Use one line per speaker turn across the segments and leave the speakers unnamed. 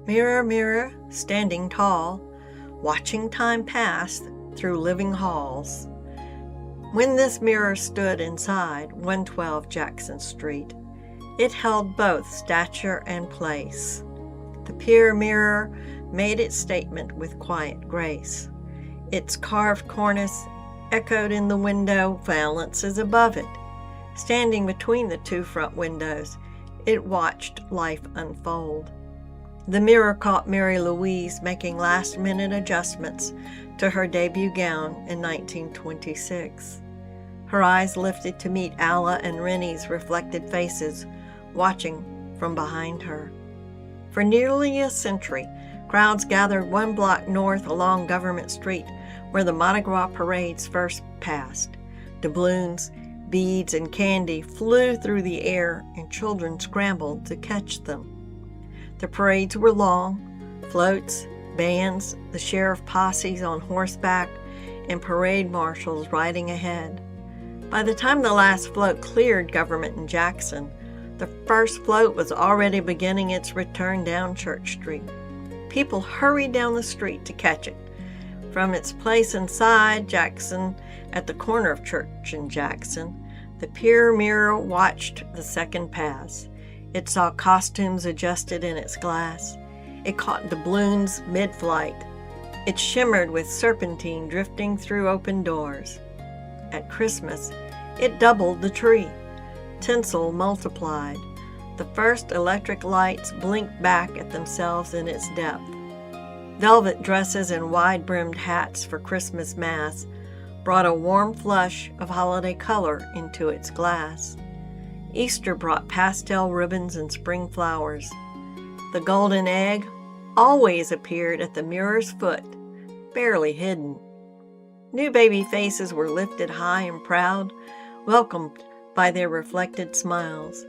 Mirror, mirror, standing tall, watching time pass through living halls. When this mirror stood inside 112 Jackson Street, it held both stature and place. The Pier mirror made its statement with quiet grace. Its carved cornice echoed in the window valances above it. Standing between the two front windows, it watched life unfold. The mirror caught Mary Louise making last-minute adjustments to her debut gown in 1926. Her eyes lifted to meet Alla and Rennie's reflected faces, watching from behind her. For nearly a century, crowds gathered 1 block north along Government Street, where the Mardi Gras parades first passed. Doubloons, beads, and candy flew through the air, and children scrambled to catch them. The parades were long, floats, bands, the sheriff posses on horseback, and parade marshals riding ahead. By the time the last float cleared Government and Jackson, the first float was already beginning its return down Church Street. People hurried down the street to catch it. From its place inside Jackson, at the corner of Church and Jackson, the Pier mirror watched the second pass. It saw costumes adjusted in its glass. It caught doubloons mid-flight. It shimmered with serpentine drifting through open doors. At Christmas, it doubled the tree. Tinsel multiplied. The first electric lights blinked back at themselves in its depth. Velvet dresses and wide-brimmed hats for Christmas Mass brought a warm flush of holiday color into its glass. Easter brought pastel ribbons and spring flowers. The golden egg always appeared at the mirror's foot, barely hidden. New baby faces were lifted high and proud, welcomed by their reflected smiles.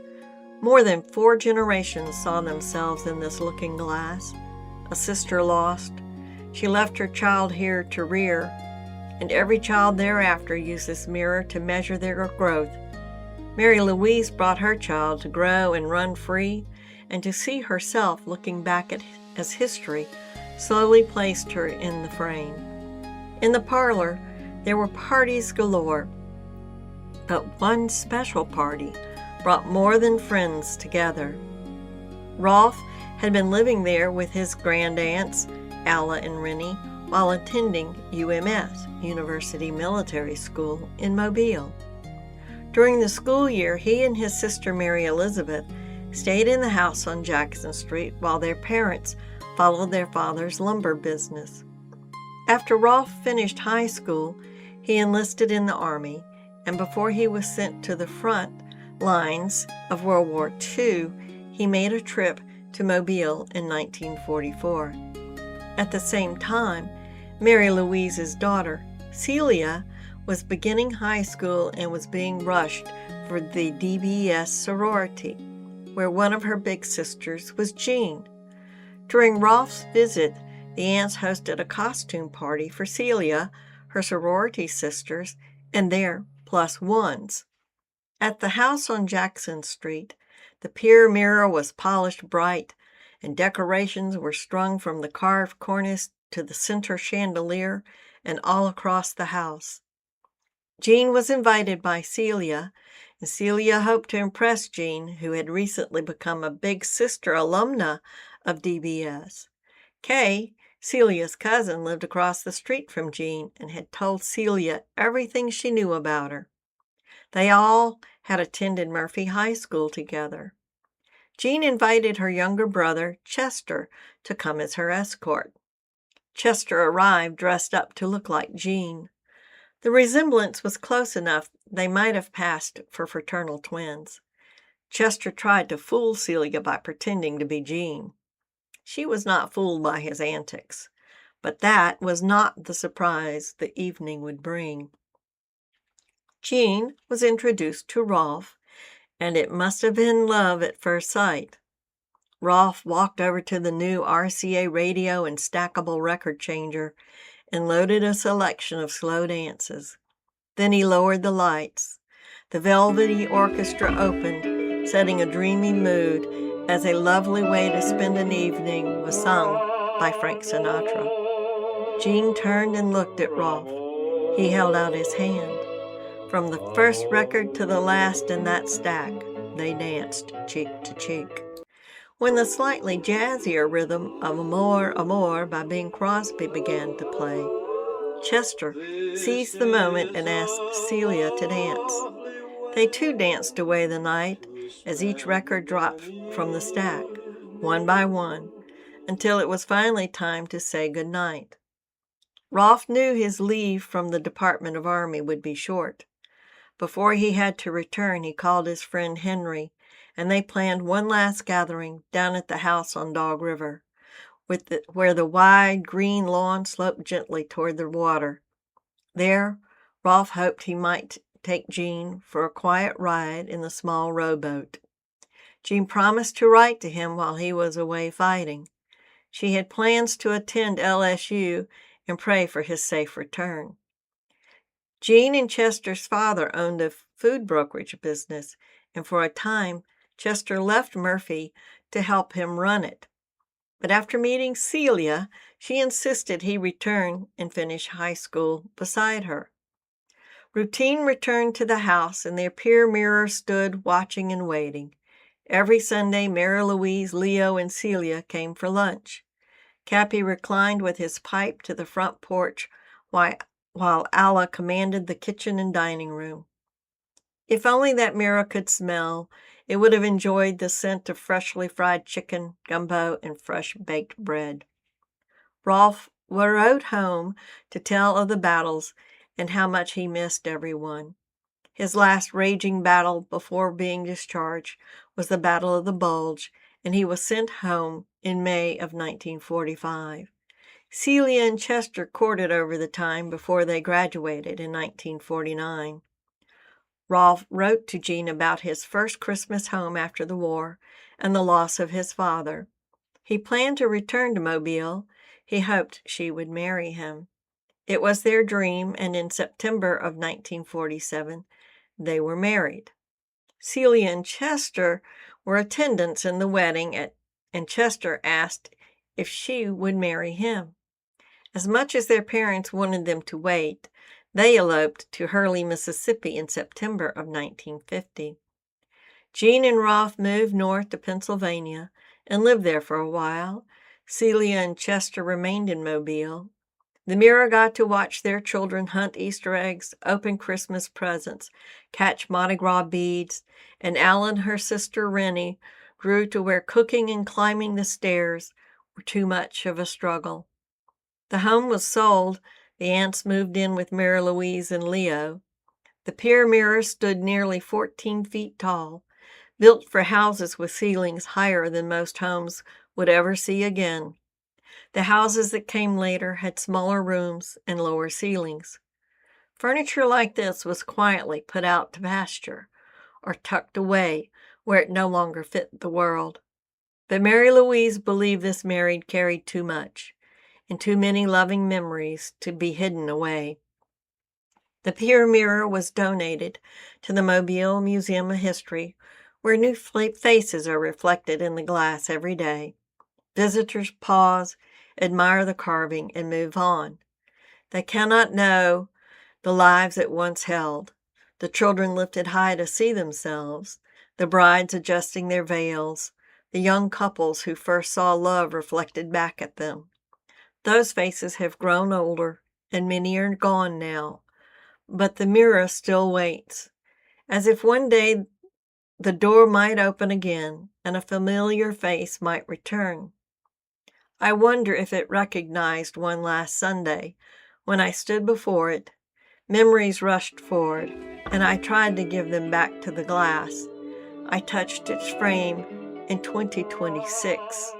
More than 4 generations saw themselves in this looking glass. A sister lost. She left her child here to rear, and every child thereafter used this mirror to measure their growth. Mary Louise brought her child to grow and run free, and to see herself looking back as history slowly placed her in the frame. In the parlor, there were parties galore, but one special party brought more than friends together. Rolf had been living there with his grandaunts, Alla and Rennie, while attending UMS, University Military School, in Mobile. During the school year, he and his sister Mary Elizabeth stayed in the house on Jackson Street while their parents followed their father's lumber business. After Rolf finished high school, he enlisted in the Army, and before he was sent to the front lines of World War II, he made a trip to Mobile in 1944. At the same time, Mary Louise's daughter, Celia, was beginning high school and was being rushed for the DBS sorority, where one of her big sisters was Jean. During Rolf's visit, the aunts hosted a costume party for Celia, her sorority sisters, and their plus ones. At the house on Jackson Street, the Pier mirror was polished bright, and decorations were strung from the carved cornice to the center chandelier and all across the house. Jean was invited by Celia, and Celia hoped to impress Jean, who had recently become a big sister alumna of DBS. Kay, Celia's cousin, lived across the street from Jean and had told Celia everything she knew about her. They all had attended Murphy High School together. Jean invited her younger brother, Chester, to come as her escort. Chester arrived dressed up to look like Jean. The resemblance was close enough they might have passed for fraternal twins. Chester tried to fool Celia by pretending to be Jean. She was not fooled by his antics, but that was not the surprise the evening would bring. Jean was introduced to Rolf, and it must have been love at first sight. Rolf walked over to the new RCA radio and stackable record changer and loaded a selection of slow dances. Then he lowered the lights. The velvety orchestra opened, setting a dreamy mood as a lovely way to spend an evening was sung by Frank Sinatra. Gene turned and looked at Rolf. He held out his hand. From the first record to the last in that stack, they danced cheek to cheek. When the slightly jazzier rhythm of Amor, Amor by Bing Crosby began to play, Chester seized the moment and asked Celia to dance. They too danced away the night as each record dropped from the stack, one by one, until it was finally time to say good night. Rolf knew his leave from the Department of Army would be short. Before he had to return, he called his friend Henry, and they planned one last gathering down at the house on Dog River, where the wide green lawn sloped gently toward the water. There, Rolf hoped he might take Jean for a quiet ride in the small rowboat. Jean promised to write to him while he was away fighting. She had plans to attend LSU and pray for his safe return. Jean and Chester's father owned a food brokerage business, and for a time, Chester left Murphy to help him run it. But after meeting Celia, she insisted he return and finish high school beside her. Routine returned to the house, and the Pier mirror stood watching and waiting. Every Sunday, Mary Louise, Leo, and Celia came for lunch. Cappy reclined with his pipe to the front porch while Alla commanded the kitchen and dining room. If only that mirror could smell, it would have enjoyed the scent of freshly fried chicken, gumbo, and fresh baked bread. Rolf rode home to tell of the battles and how much he missed everyone. His last raging battle before being discharged was the Battle of the Bulge, and he was sent home in May of 1945. Celia and Chester courted over the time before they graduated in 1949. Rolf wrote to Jean about his first Christmas home after the war and the loss of his father. He planned to return to Mobile. He hoped she would marry him. It was their dream, and in September of 1947, they were married. Celia and Chester were attendants in the wedding, and Chester asked if she would marry him. As much as their parents wanted them to wait, they eloped to Hurley, Mississippi in September of 1950. Jean and Rolf moved north to Pennsylvania and lived there for a while. Celia and Chester remained in Mobile. The mirror got to watch their children hunt Easter eggs, open Christmas presents, catch Mardi Gras beads, and Al and her sister Rennie grew to where cooking and climbing the stairs were too much of a struggle. The home was sold. The aunts moved in with Mary Louise and Leo. The Pier mirror stood nearly 14 feet tall, built for houses with ceilings higher than most homes would ever see again. The houses that came later had smaller rooms and lower ceilings. Furniture like this was quietly put out to pasture or tucked away where it no longer fit the world. But Mary Louise believed this marriage carried too much and too many loving memories to be hidden away. The Pier mirror was donated to the Mobile Museum of History, where new faces are reflected in the glass every day. Visitors pause, admire the carving, and move on. They cannot know the lives it once held, the children lifted high to see themselves, the brides adjusting their veils, the young couples who first saw love reflected back at them. Those faces have grown older, and many are gone now, but the mirror still waits, as if one day the door might open again and a familiar face might return. I wonder if it recognized one last Sunday. When I stood before it, memories rushed forward, and I tried to give them back to the glass. I touched its frame in 2026,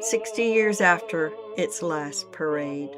60 years after its last parade.